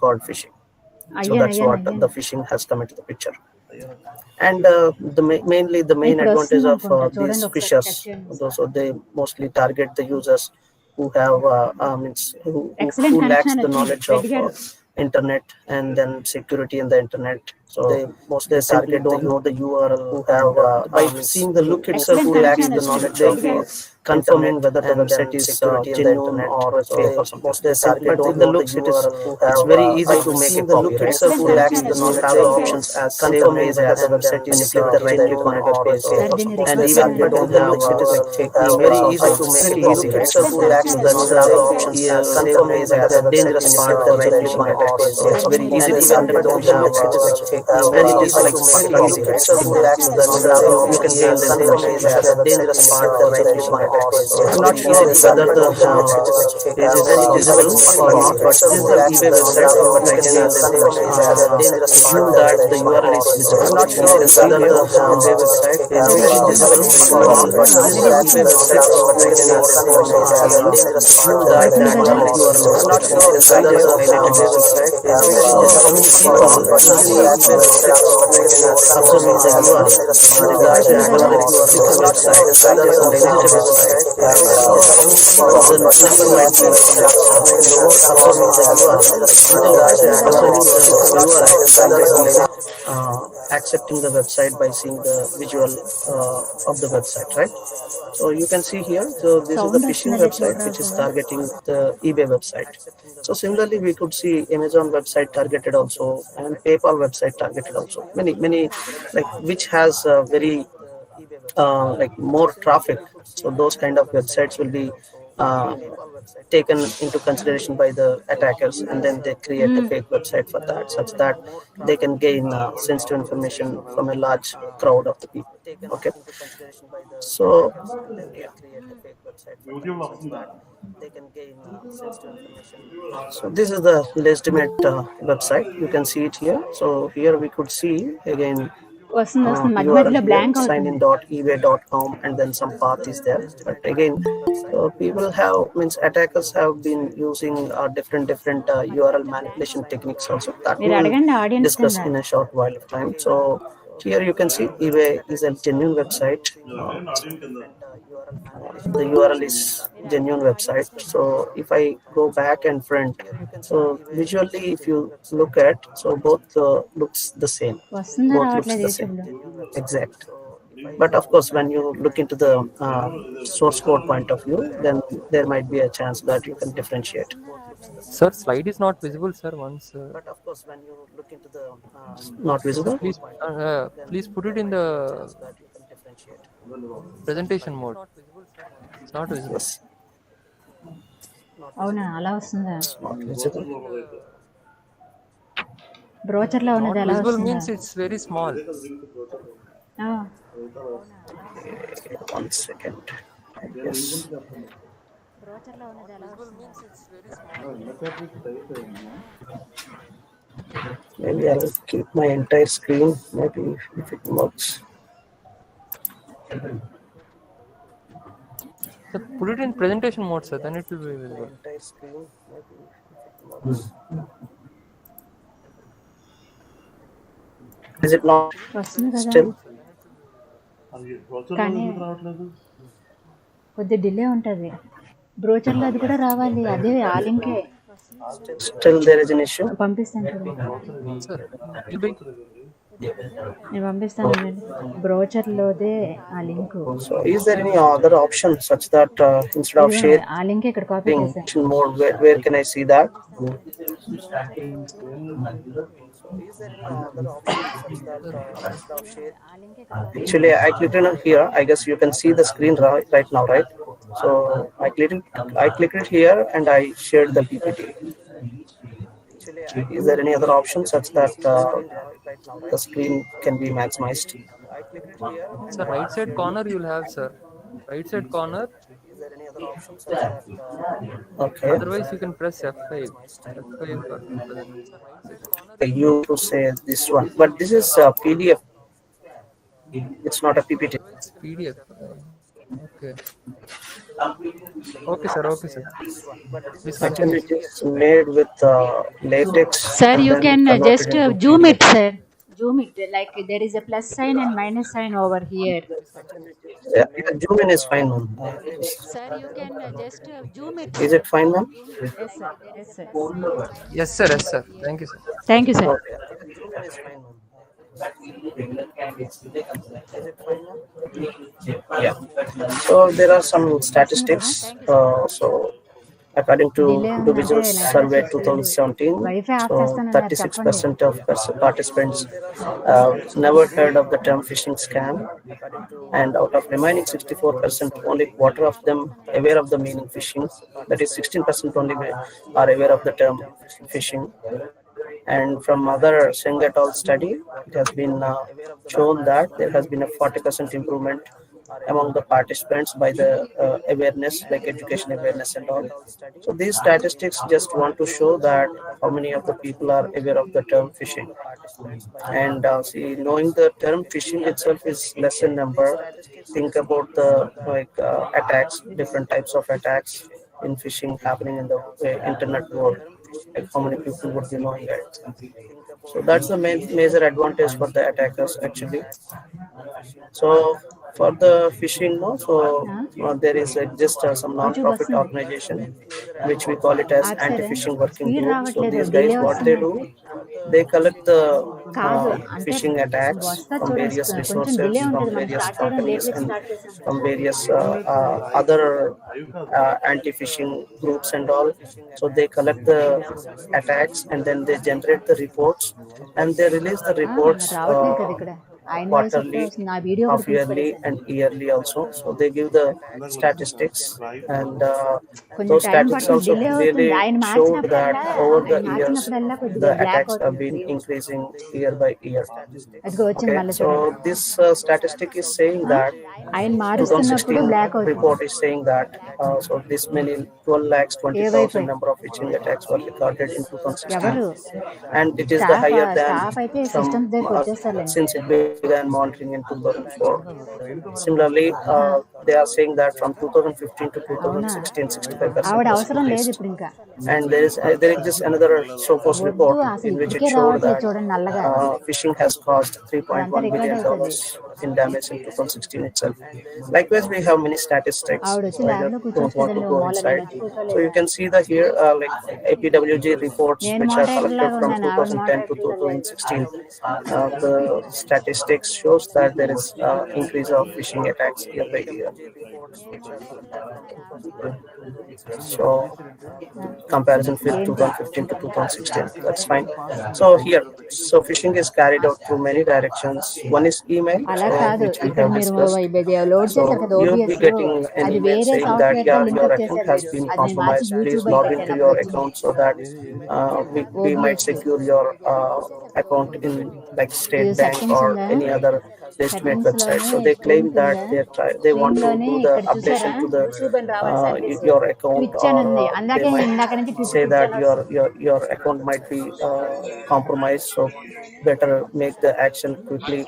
called phishing. So అయ్యాను that's అయ్యాను what అయ్యాను the phishing has come into the picture. And mainly the main ఇప్పుడు advantage వస్తుంది of అనుకుంటా these చూడండి ఒకసారి fishers, చెక్ చేయండి those they mostly target the users who have means who excellent lacks connection the వచ్చింది knowledge of Reddy గారు internet and then security in the internet. So they mostly target don't know the URL, who have by seeing the look itself excellent who lacks connection the వచ్చింది knowledge of Reddy గారు confirming whether the website is genuine or fake or something. But in the looks it is it's very easy to make a copy, right? So excellent who lacks connection the వచ్చింది knowledge have Reddy the గారు options as confirming whether the website is when you click the right click on it or sir fake or దీన్ని something. And request even చేయండి but in the looks it is like fake. It's very easy to make it easy, right? So who lacks the options as confirming whether the dangerous part the right click on it or fake. So it's very easy to even but in the looks it is like fake. And it is like easy, right? So who lacks the you can gain the information as a dangerous part the right click on it or fake. So I'm not sure whether the page is visible or not, but this is the eBay website from what I can assume that the URL is visible. I'm not sure whether the eBay website is visible or not, but this is the eBay website from what I can assume that అవుతుంది that కదా URL is not sure whether the highlighted website is visible. How many people using the eBay website from what I can observing the URL that the అవుతుంది కదా actual URL is not site is just a visited website. The number might be lower observing the URL until the observing the URL accepting the website by seeing the visual of the website, right? So you can see here, so this is the sound phishing వస్తున్నది website చూడరా which is ఒకసారి targeting the eBay website. So similarly, we could see Amazon website targeted also, and PayPal website targeted also. Many like which has very like more traffic. So those kind of websites will be uh, taken into consideration by the attackers, and then they create a fake website for that, such that they can gain sensitive information from a large crowd of the people. Okay, so they can gain sensitive information. So this is the legitimate website. You can see it here. So here we could see again వస్తుంది వస్తుంది మధ్య URL మధ్యలో here blank అవుతుంది signin.ebay.com, and then some path is there. But again, people have means attackers have been using different URL manipulation techniques also that మీరు we'll అడగండి audience discuss కింద in a short while of time. So here you can see eBay is a genuine website. The URL is genuine website. So if I go back and front, so visually if you look at, so both looks the same, వస్తుందా both looks రావట్లేదు the same, యూట్యూబ్లో exact. But of course when you look into the source code point of view, then there might be a chance that you can differentiate. Sir, slide is not visible, sir. Once, But of course when you look into the not visible, please put it in the presentation mode. It's not visible. yes, అవునా అలా వస్తుందా not visible. బ్రోచర్లో ఉన్నది Not ఎలా visible వస్తుందా means it's very small. ఆ, One second, I guess. బ్రోచర్లో ఉన్నది ఎలా వస్తుందా Maybe I'll keep my entire screen, maybe if it works. Sir, put it in presentation mode, sir. Then it will be visible. Entire screen, maybe if it works. Is it not వస్తుంది కదా still? కానీ కొద్ది delay ఉంటుంది బ్రోచర్లో అది కూడా రావాలి అదే ఆ లింకే Still there is an issue. పంపిస్తాను చూడండి Sir, it will be. నేను పంపిస్తాను చూడండి బ్రోచర్లోదే ఆ link So is there any other option such that instead of sharing ఆ లింక్ ఇక్కడ కాపీ చేశాను more, where can I see that? Actually, I clicked on here. I guess you can see the screen right now, right? So I clicked it here and I shared the PPT. Is there any other option such that the screen can be maximized? Sir, right side corner you will have, sir. Right side corner. Okay. Otherwise, you can press F5. F5 for presentation. You say this one, but this is a PDF. It's not a PPT. It's PDF. Okay. Okay, sir. Okay, sir. Please Actually, continue. it is made with latex Sir, and you then can converted just into zoom PDF. it, sir. Zoom it. Like there is a plus sign and minus sign over here. Yeah, yeah, zoom in is fine, ma'am. Sir, you can just zoom it, Is sir. it fine, ma'am? Yes, sir. Yes, sir. Yes, sir. Yes, sir. Thank you, sir. Thank you, sir. Okay. Zoom in is fine, ma'am. Is it fine, ma'am? Yeah. So there are some statistics. According to delay ఉందంటే individuals network survey వస్తలేదు. 2017, wifi of so చేస్తానన్నారు చెప్పండి. 36% of participants never heard of the term phishing scam, and out of remaining 64%, only quarter of them aware of the meaning phishing. That is 16% only are aware of the term phishing. And from other Singh et al. Study, it has been shown that there has been a 40% improvement among the participants by the awareness, like education awareness and all. So these statistics just want to show that how many of the people are aware of the term phishing. And see, knowing the term phishing itself is less in number. Think about the attacks, different types of attacks in phishing happening in the internet world. Like how many people would be knowing it? So that's the main major advantage for the attackers actually. So for the phishing, no, so there is just some YouTube non-profit వస్తుంది. organization which we call it as అటు side anti-phishing working speed group. So రావట్లేదు, these guys, delay what they వస్తుంది. do, they collect the కాదు అంటే phishing attacks వస్తా from చూడండి, various కొంచెం resources, delay from ఉంటుంది. మనం various స్టార్ట్ చేయడం late companies, late and start చేసాం కదా. from various other anti-phishing groups and all. So they collect the attacks and then they generate the reports, and they release the మరి reports రావట్లేదు కదా ఇక్కడ. ఆయన వాయిస్ ఒకటే quarterly, వస్తుంది. నా వీడియో half కూడా తీసి yearly, పడేసాను. and yearly also. So they give the statistics, and కొంచెం those టైం statistics పడుతుంది, also డిలే clearly అవుతుంది. ఆయన showed that మార్చినప్పుడల్లా over ఆయన the years మార్చినప్పుడల్లా the కొద్దిగా బ్లాక్ attacks have అవుతుంది been screen. increasing year by year. అదిగో వచ్చింది Okay, మళ్ళీ so చూడండి. this statistic is saying that ఆయన మారుస్తున్నప్పుడు 2016 బ్లాక్ అవుతుంది. report is saying that so this many 12 lakhs A 20,000 wifi? number of phishing attacks were recorded in 2016, ఎవరు? and it is the staff higher than staff అయితే from systems దగ్గరికి వచ్చేస్తారులేండి. since it began monitoring in 2004. Similarly, they are saying that from 2015 to అవునా? 2016, 65% ఆవిడ was అవసరం లేదు increased. ఇప్పుడు ఇంకా. And there is just another Sophos వద్దు, report అసలు in which it ఇప్పటికే showed రావట్లేదు that చూడండి నల్లగా. phishing has caused అదంతా 3.1 రికార్డ్ billion అవుతుంది. dollars in damage in 2016 itself. Likewise, we have many statistics. ఆవిడ వచ్చి So I ల్యాబ్ లో don't కూర్చోవచ్చు want to కదండి, ఓ go మూల నేను inside. వచ్చి So you కూర్చోలేదా? can see the here like APWG reports నేను which are మోడరేటర్ collected లాగా from ఉన్నాను, ఆవిడ 2010 to మోడరేటర్ లాగా లేదు. 2016. The statistics shows that there is increase of phishing attacks year by year. So comparison with ఏంటి? 2015 to 2016, that's fine. So here, so phishing is carried out through many directions. One is email, అలా so కాదు, which we ఇక్కడ have మీరు discussed. Load చేశారు So కదా you'll be OBS, getting an అది email వేరే saying that software తో yeah, your link up account చేశారు has మీరు. been అది నేను మార్చి compromised. Please యూట్యూబ్ అని log into పెట్టాను, అప్పుడు your వచ్చింది account so that we might OBS. secure your account in like ఇది State Bank సెట్టింగ్స్ or ఉందా? any other legitimate settings website. లోని So they screen claim that కింద they screen want to లోని do the ఇక్కడ చూసారా, updation to the YouTube అని రావాలి service. your account, twitch అని or ఉంది, they అందాకే might ఇందాక నుంచి ట్విచ్ say ట్విచ్ that అని వస్తుంది. your account might be compromised. So better make the action quickly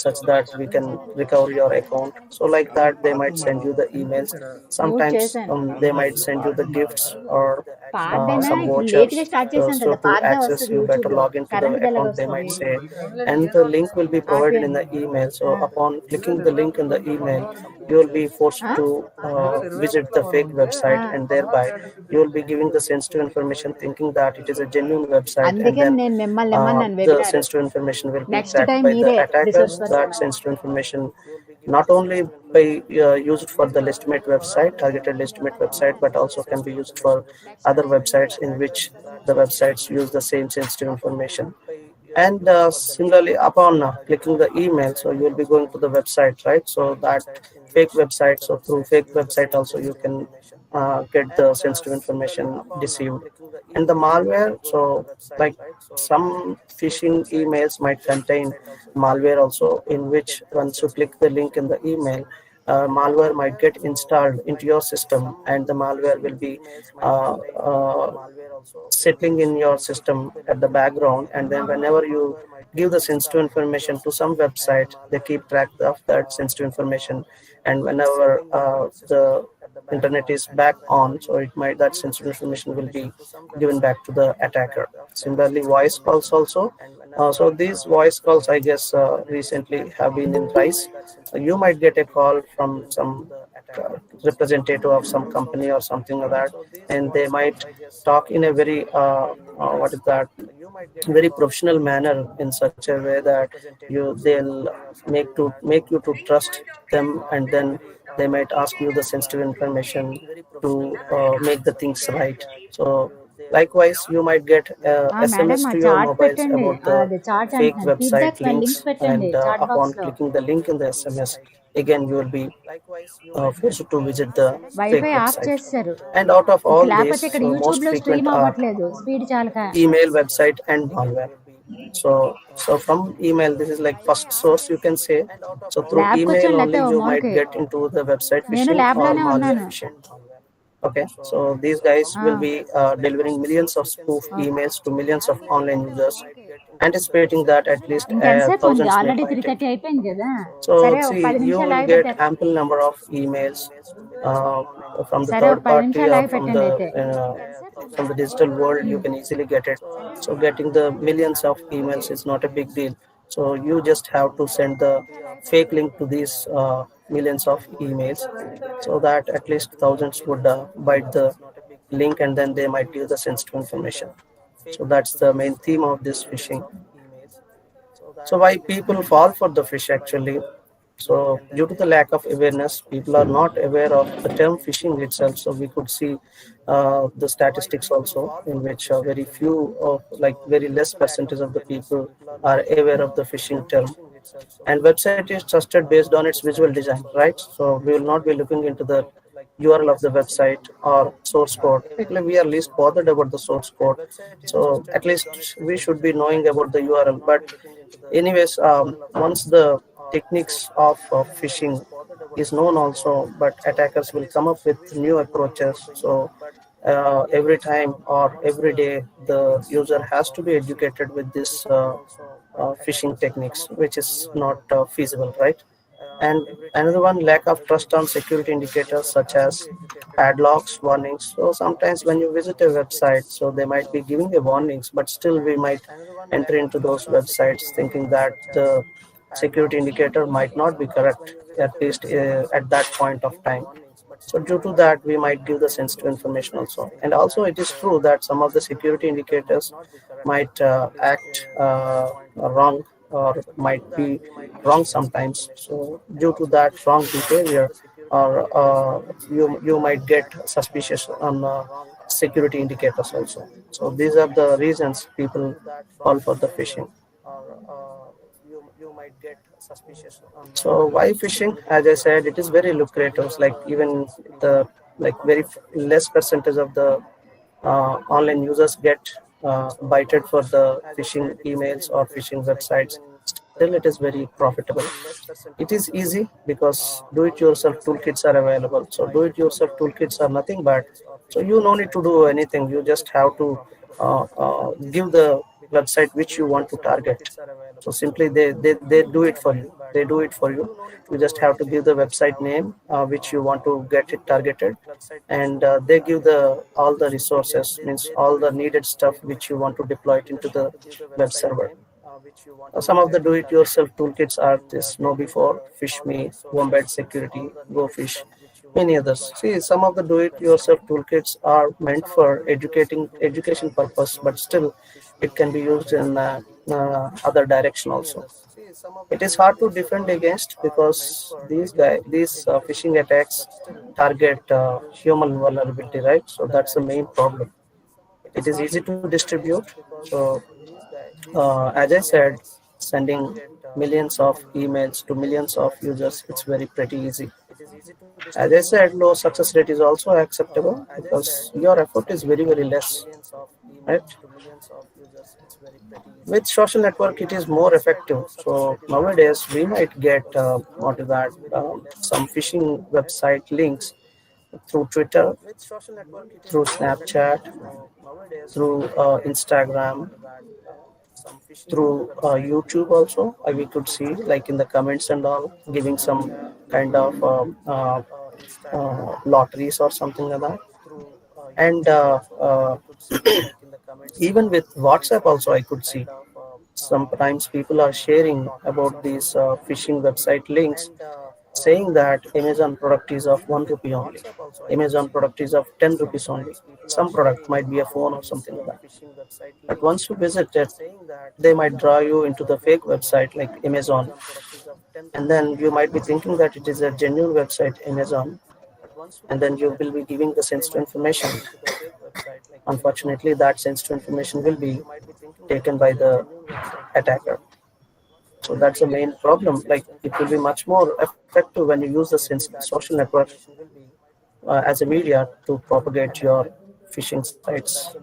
such that we can recover your account. So like that, they might send you the emails. Mute Sometimes చేశాను. they might send you the gifts or పాతదైనా some ఇప్పుడు vouchers. Late గా start చేశాను So కదా, to పాతదే access, వస్తుంది you YouTube better లో. log into the current ఎలాగ account, they might వస్తుంది? say, and the link will be provided in ఆపేయండి. the email. So upon clicking the link in the email, you will be forced to visit the fake website, and thereby you will be giving the sensitive information thinking that it is a genuine website, and అందుకని then నేను మిమ్మల్ని ఏమన్నాను the webinar. sensitive information will be next cracked time by the మీరే attackers. Resource That person. sensitive information not only by used for the legitimate website, targeted legitimate website, but also can be used for other websites in which the websites use the same sensitive information. And similarly, upon clicking the email, so you will be going to the website, right? So that fake website, so through fake website also you can get the sensitive information deceived. And the malware, so like some phishing emails might contain malware also, in which once you click the link in the email, malware might get installed into your system, and the malware will be uh, uh, settling in your system at the background. And then whenever you give the sensitive information to some website, they keep track of that sensitive information. And whenever the internet is back on, so it might, that sensitive information will be given back to the attacker. Similarly, voice calls also. So these voice calls, I guess, recently have been in rise. You might get a call from some representative of some company or something like that, and they might talk in a very what is that, very professional manner, in such a way that they'll make you to trust them, and then they might ask you the sensitive information to make the things right. So likewise, you might get madam SMS ఆ to your chart mobiles పెట్టండి, about the అది chart fake అంటున్నాను, website feedback links, links పెట్టండి and chat upon box లో. clicking the link in the SMS, again you will be forced to visit the fake wifi of website. చేస్తారు, And out of ఇక్కడ all these, లేకపోతే ఇక్కడ so most YouTube లో frequent stream are అవ్వట్లేదు speed చాలక. email, website, and malware. So from email, this is like first source, you can say. So through ల్యాబ్కి email వచ్చాను only లేకపోతే ఓ you might మూలకి, get into the website నేను phishing lab or లోనే malware ఉన్నాను. phishing. Okay, so these guys will be delivering millions of spoof emails to millions of online users, anticipating that at least ఇంకెంతసేపు ఉంది, thousands may already fight it. 3:30 అయిపోయింది కదా. So సరే ఒక see, 10 you నిమిషాలు will ఆగి get పెట్టే. ample number of emails uh, from the సరే ఒక third 10 party నిమిషాలు or ఆగి పెట్టండి అయితే. from the digital world. You can easily get it. So getting the millions of emails is not a big deal. So you just have to send the fake link to these millions of emails, so that at least thousands would bite the link, and then they might give the sensitive information. So that's the main theme of this phishing. So why people fall for the fish actually? So due to the lack of awareness, people are not aware of the term phishing itself. So we could see the statistics also, in which very few of, like very less percentage of the people are aware of the phishing term. And website is trusted based on its visual design, right? So we will not be looking into the URL of the website or source code. Actually, we are least bothered about the source code. So at least we should be knowing about the URL. But anyways, once the techniques of phishing is known also, but attackers will come up with new approaches. So every time or every day, the user has to be educated with this phishing techniques, which is not feasible, right? And another one, lack of trust on security indicators such as padlocks, warnings. So sometimes when you visit a website, so they might be giving the warnings, but still we might enter into those websites thinking that the security indicator might not be correct, at least at that point of time. So due to that, we might give the sensitive information also. And also it is true that some of the security indicators might act wrong, or might be wrong sometimes. So due to that wrong behavior, or you might get suspicious on security indicators also. So these are the reasons people fall for the phishing. So why fishing? As I said, it is very lucrative. Like even the like very less percentage of the online users get bited for the phishing emails or phishing websites. Still, it is very profitable. It is easy because do-it-yourself toolkits are available. So do-it-yourself toolkits are nothing but, so you no need to do anything. You just have to give the website which you want to target. So simply they do it for you. They do it for you. You just have to give the website name which you want to get it targeted, and they give the all the resources, means all the needed stuff which you want to deploy it into the web server. Some of the do-it-yourself toolkits are this Know Before, FishMe, Wombat Security, GoFish, many others. See, some of the do-it-yourself toolkits are meant for education purpose, but still, it can be used in other direction also. It is hard to defend against because these phishing attacks target human vulnerability, right? So that's the main problem. It is easy to distribute. So as I said, sending millions of emails to millions of users, it's very pretty easy. As I said, low success rate is also acceptable because your effort is very, very less, right? With social network, it is more effective. So nowadays, we might get what is that some phishing website links through Twitter, through Snapchat, through Instagram, through YouTube also. We could see like in the comments and all, giving some kind of lotteries or something like that. And even with WhatsApp also, I could see sometimes people are sharing about these phishing website links, saying that Amazon product is of 1 rupee only, Amazon product is of 10 rupees only. Some product might be a phone or something like that. But once you visit it, they might draw you into the fake website like Amazon, and then you might be thinking that it is a genuine website, Amazon, and then you will be giving the sensitive information. Unfortunately, that sensitive information will be taken by the attacker. So that's the main problem. Like it will be much more effective when you use the social network as a media to propagate your phishing sites.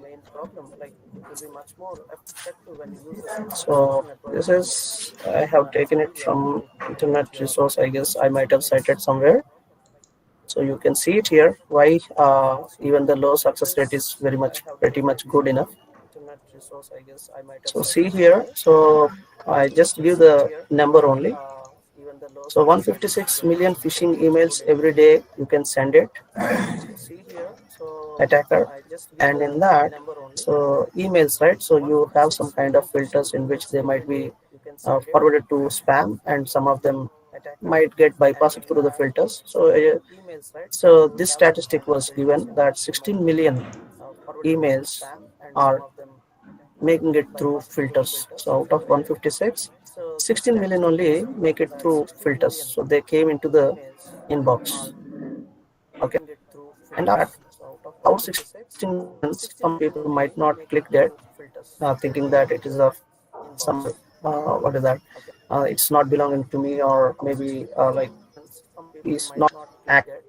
So this is I have taken it from internet resource. I guess I might have cited somewhere. So you can see it here. Why even the low success rate is very much pretty much good enough. So see here. So I just give the number only. So 156 million phishing emails every day you can send it, attacker. And in that, so emails, right? So you have some kind of filters in which they might be forwarded to spam, and some of them might get bypassed through the filters. So this statistic was given that 16 million emails are making it through filters. So out of 156, 16 million only make it through filters. So they came into the inbox. Okay. And out 16 million, some people might not click that, thinking that it is of some what is that? It's not belonging to me, or maybe like is not active